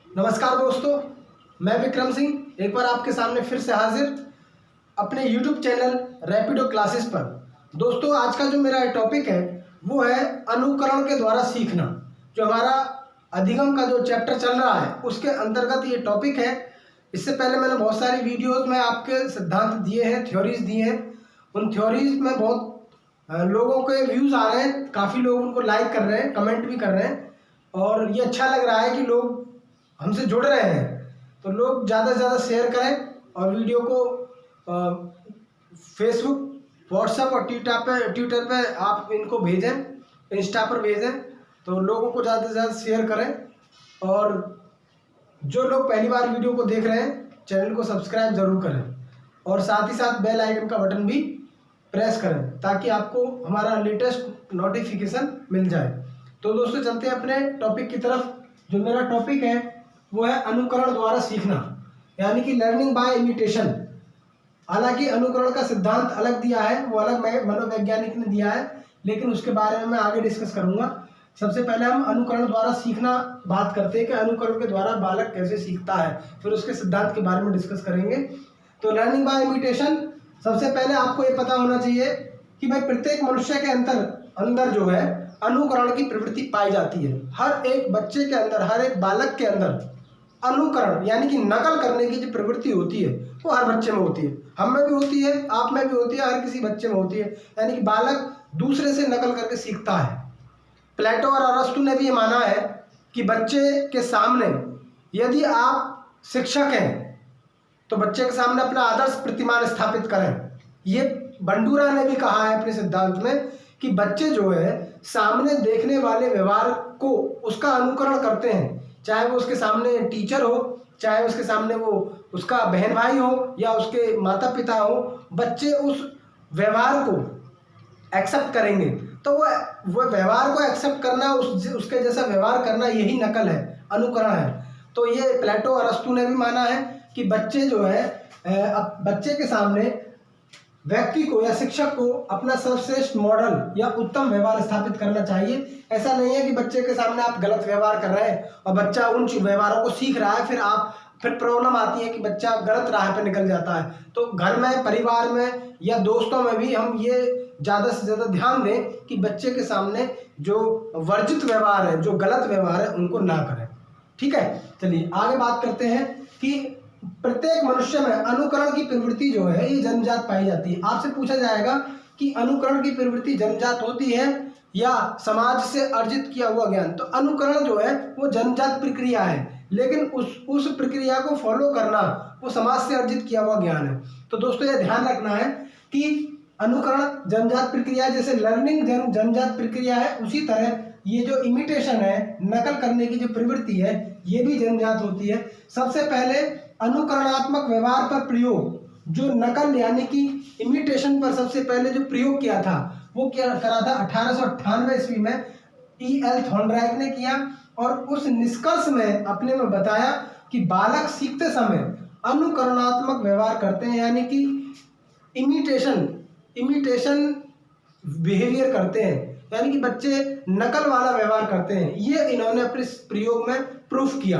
नमस्कार दोस्तों, मैं विक्रम सिंह एक बार आपके सामने फिर से हाजिर अपने YouTube चैनल रैपिडो क्लासेस पर। दोस्तों, आज का जो मेरा टॉपिक है वो है अनुकरण के द्वारा सीखना। जो हमारा अधिगम का जो चैप्टर चल रहा है उसके अंतर्गत ये टॉपिक है। इससे पहले मैंने बहुत सारी वीडियोस में आपके सिद्धांत दिए हैं, थ्योरीज दिए हैं। उन थ्योरीज में बहुत लोगों के व्यूज़ आ रहे हैं, काफ़ी लोग उनको लाइक कर रहे हैं, कमेंट भी कर रहे हैं और ये अच्छा लग रहा है कि लोग हमसे जुड़ रहे हैं। तो लोग ज़्यादा से ज़्यादा शेयर करें और वीडियो को फेसबुक, व्हाट्सएप और ट्विटर पे आप इनको भेजें, इंस्टा पर भेजें, तो लोगों को ज़्यादा से ज़्यादा शेयर करें। और जो लोग पहली बार वीडियो को देख रहे हैं चैनल को सब्सक्राइब ज़रूर करें और साथ ही साथ बेल आइकन का बटन भी प्रेस करें ताकि आपको हमारा लेटेस्ट नोटिफिकेशन मिल जाए। तो दोस्तों, चलते हैं अपने टॉपिक की तरफ। जो मेरा टॉपिक है वो है अनुकरण द्वारा सीखना, यानी कि लर्निंग बाय इमिटेशन। हालांकि अनुकरण का सिद्धांत अलग दिया है, वो अलग मनोवैज्ञानिक ने दिया है, लेकिन उसके बारे में मैं आगे डिस्कस करूंगा। सबसे पहले हम अनुकरण द्वारा सीखना बात करते हैं कि अनुकरण के द्वारा बालक कैसे सीखता है, फिर उसके सिद्धांत के बारे में डिस्कस करेंगे। तो लर्निंग बाय इमिटेशन, सबसे पहले आपको ये पता होना चाहिए कि भाई प्रत्येक मनुष्य के अंदर जो है अनुकरण की प्रवृत्ति पाई जाती है। हर एक बच्चे के अंदर, हर एक बालक के अंदर अनुकरण यानी कि नकल करने की जो प्रवृत्ति होती है वो हर बच्चे में होती है। हम में भी होती है, आप में भी होती है, हर किसी बच्चे में होती है। यानी कि बालक दूसरे से नकल करके सीखता है। प्लेटो और अरस्तु ने भी ये माना है कि बच्चे के सामने यदि आप शिक्षक हैं तो बच्चे के सामने अपना आदर्श प्रतिमान स्थापित करें। ये बंडूरा ने भी कहा है अपने सिद्धांत में कि बच्चे जो है सामने देखने वाले व्यवहार को उसका अनुकरण करते हैं, चाहे वो उसके सामने टीचर हो, चाहे उसके सामने वो उसका बहन भाई हो या उसके माता पिता हो। बच्चे उस व्यवहार को एक्सेप्ट करेंगे। तो वो व्यवहार को एक्सेप्ट करना, उसके जैसा व्यवहार करना, यही नकल है, अनुकरण है। तो ये प्लेटो और अरस्तु ने भी माना है कि बच्चे जो है बच्चे के सामने व्यक्ति को या शिक्षक को अपना सर्वश्रेष्ठ मॉडल या उत्तम व्यवहार स्थापित करना चाहिए। ऐसा नहीं है कि बच्चे के सामने आप गलत व्यवहार कर रहे हैं और बच्चा उन व्यवहारों को सीख रहा है, फिर प्रॉब्लम आती है कि बच्चा गलत राह पे निकल जाता है। तो घर में, परिवार में या दोस्तों में भी हम ये ज़्यादा से ज़्यादा ध्यान दें कि बच्चे के सामने जो वर्जित व्यवहार है, जो गलत व्यवहार है, उनको ना करें। ठीक है, चलिए आगे बात करते हैं कि प्रत्येक मनुष्य में अनुकरण की प्रवृत्ति जो है ये जन्मजात पाई जाती है। आपसे पूछा जाएगा कि अनुकरण की प्रवृत्ति जन्मजात होती है या समाज से अर्जित किया हुआ ज्ञान। तो अनुकरण जो है वो जन्मजात प्रक्रिया है, लेकिन उस प्रक्रिया को फॉलो करना वो समाज से अर्जित किया हुआ ज्ञान है। तो दोस्तों, ये ध्यान रखना है कि अनुकरण जन्मजात प्रक्रिया, जैसे लर्निंग जन्मजात प्रक्रिया है, उसी तरह ये जो इमिटेशन है, नकल करने की जो प्रवृत्ति है, ये भी जन्मजात होती है। सबसे पहले अनुकरणात्मक व्यवहार पर प्रयोग, जो नकल यानी कि इमिटेशन पर सबसे पहले जो प्रयोग किया था वो क्या करा था 1898 ईस्वी में E.L. थॉर्नडाइक ने किया। और उस निष्कर्ष में अपने में बताया कि बालक सीखते समय अनुकरणात्मक व्यवहार करते हैं, यानी कि इमिटेशन बिहेवियर करते हैं, यानी कि बच्चे नकल वाला व्यवहार करते हैं। ये इन्होंने अपने प्रयोग में प्रूफ किया।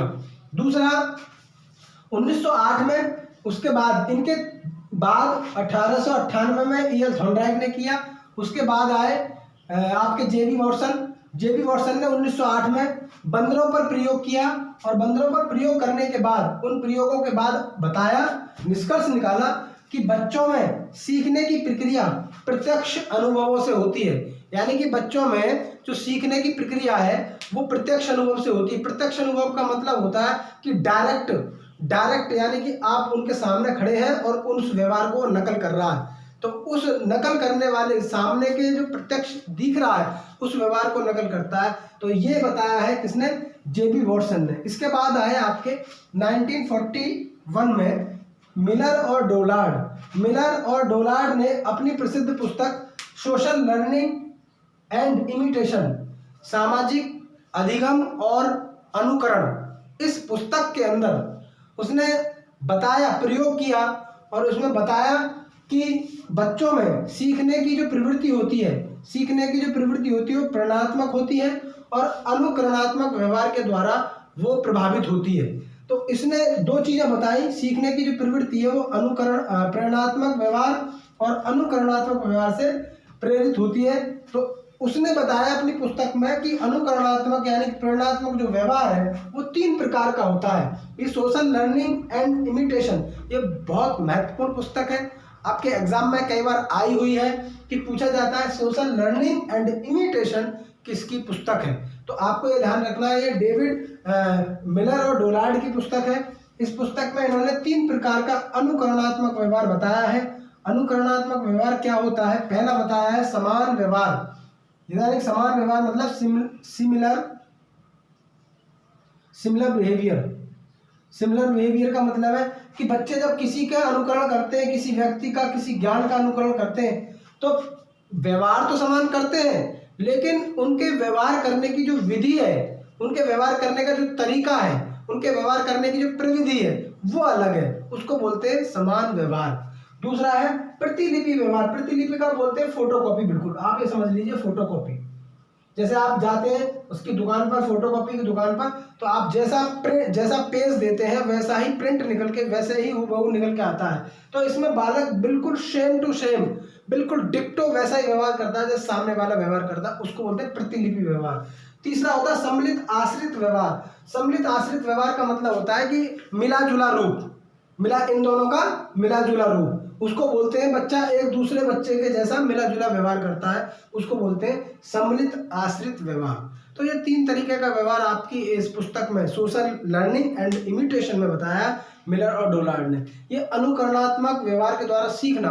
दूसरा, 1908 में, उसके बाद इनके बाद 1898 में E.L. थॉर्नडाइक ने किया। उसके बाद आए आपके जेबी वॉटसन ने 1908 में बंदरों पर प्रयोग किया और बंदरों पर प्रयोग करने के बाद, उन प्रयोगों के बाद बताया, निष्कर्ष निकाला कि बच्चों में सीखने की प्रक्रिया प्रत्यक्ष अनुभवों से होती है। यानी कि बच्चों में जो सीखने की प्रक्रिया है वो प्रत्यक्ष अनुभव से होती है। प्रत्यक्ष अनुभव का मतलब होता है कि डायरेक्ट, यानी कि आप उनके सामने खड़े हैं और उस व्यवहार को नकल कर रहा है, तो उस नकल करने वाले सामने के जो प्रत्यक्ष दिख रहा है उस व्यवहार को नकल करता है। तो ये बताया है किसने? जेबी वॉटसन ने। इसके बाद आए आपके 1941 में मिलर और डोलार्ड ने अपनी प्रसिद्ध पुस्तक सोशल लर्निंग एंड इमिटेशन, सामाजिक अधिगम और अनुकरण, इस पुस्तक के अंदर उसने बताया, प्रयोग किया और उसमें बताया कि बच्चों में सीखने की जो प्रवृत्ति होती है वो प्रेरणात्मक होती है और अनुकरणात्मक व्यवहार के द्वारा वो प्रभावित होती है। तो इसने दो चीज़ें बताई, सीखने की जो प्रवृत्ति है वो प्रेरणात्मक व्यवहार और अनुकरणात्मक व्यवहार से प्रेरित होती है। तो उसने बताया अपनी पुस्तक में कि अनुकरणात्मक यानी प्रेरणात्मक जो व्यवहार है वो 3 प्रकार का होता है। ये सोशल लर्निंग एंड इमिटेशन, ये बहुत महत्वपूर्ण पुस्तक है। आपके एग्जाम में कई बार आई हुई है कि पूछा जाता है सोशल लर्निंग एंड इमिटेशन किसकी पुस्तक है। तो आपको ये ध्यान रखना है, ये डेविड मिलर और डोलार्ड की पुस्तक है। इस पुस्तक में इन्होंने 3 प्रकार का अनुकरणात्मक व्यवहार बताया है। अनुकरणात्मक व्यवहार क्या होता है? पहला बताया है समान व्यवहार, यानी समान व्यवहार मतलब सिमिलर बिहेवियर। सिमिलर बिहेवियर का मतलब है कि बच्चे जब किसी का अनुकरण करते हैं, किसी व्यक्ति का, किसी ज्ञान का अनुकरण करते हैं, तो व्यवहार तो समान करते हैं, लेकिन उनके व्यवहार करने की जो विधि है, उनके व्यवहार करने का जो तरीका है, उनके व्यवहार करने की जो प्रविधि है वो अलग है, उसको बोलते हैं समान व्यवहार। दूसरा है प्रतिलिपि व्यवहार। प्रतिलिपि का बोलते हैं फोटोकॉपी। बिल्कुल आप ये समझ लीजिए फोटोकॉपी। जैसे आप जाते हैं उसकी दुकान पर, फोटोकॉपी की दुकान पर, तो आप जैसा पेज देते हैं वैसा ही प्रिंट निकल के, वैसे ही हूबहू निकल के आता है। तो इसमें बालक बिल्कुल सेम टू सेम, बिल्कुल डिक्टो वैसा ही व्यवहार करता है जैसे सामने वाला व्यवहार करता है, उसको बोलते हैं प्रतिलिपि व्यवहार। तीसरा होता है सम्मिलित आश्रित व्यवहार। सम्मिलित आश्रित व्यवहार का मतलब होता है कि मिला जुला रूप, इन दोनों का मिला जुला रूप, उसको बोलते हैं बच्चा एक दूसरे बच्चे के जैसा मिला जुला व्यवहार करता है, उसको बोलते हैं सम्मिलित आश्रित व्यवहार। तो ये 3 तरीके का व्यवहार आपकी इस पुस्तक में सोशल लर्निंग एंड इमिटेशन में बताया मिलर और डोलार्ड ने। ये अनुकरणात्मक व्यवहार के द्वारा सीखना,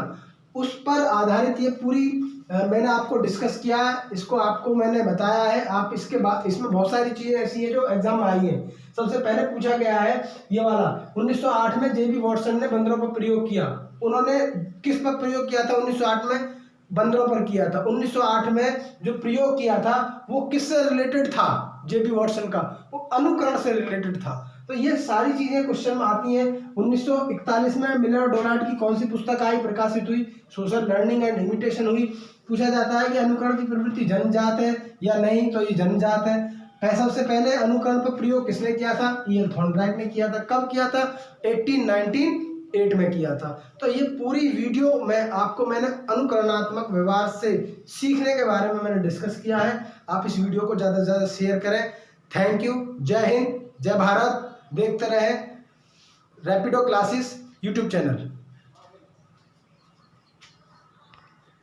उस पर आधारित ये पूरी मैंने आपको डिस्कस किया है, इसको आपको मैंने बताया है। आप इसके बाद इसमें बहुत सारी चीज़ें ऐसी है जो एग्जाम में आई हैं। सबसे पहले पूछा गया है ये वाला, 1908 में जेबी वॉटसन ने बंदरों पर प्रयोग किया। उन्होंने किस पर प्रयोग किया था? 1908 में बंदरों पर किया था। 1908 में जो प्रयोग किया था वो किससे रिलेटेड था? जेबी वॉटसन का, वो अनुकरण से रिलेटेड था। तो ये सारी चीजें क्वेश्चन में आती हैं। 1941 में मिलर और डोनाल्ड की कौन सी पुस्तक आई, प्रकाशित हुई? सोशल लर्निंग एंड इमिटेशन हुई। पूछा जाता है कि अनुकरण की प्रवृत्ति जन्मजात है या नहीं, तो ये जन्मजात है। सबसे पहले अनुकरण पर प्रयोग किसने किया था? ईएन थॉर्नडाइक ने किया था। कब किया था? 1898 में किया था। तो ये पूरी वीडियो में आपको मैंने अनुकरणात्मक व्यवहार से सीखने के बारे में मैंने डिस्कस किया है। आप इस वीडियो को ज़्यादा से ज़्यादा शेयर करें। Thank you. जय हिंद, जय भारत। देखते रहे रैपिडो क्लासेस यूट्यूब चैनल।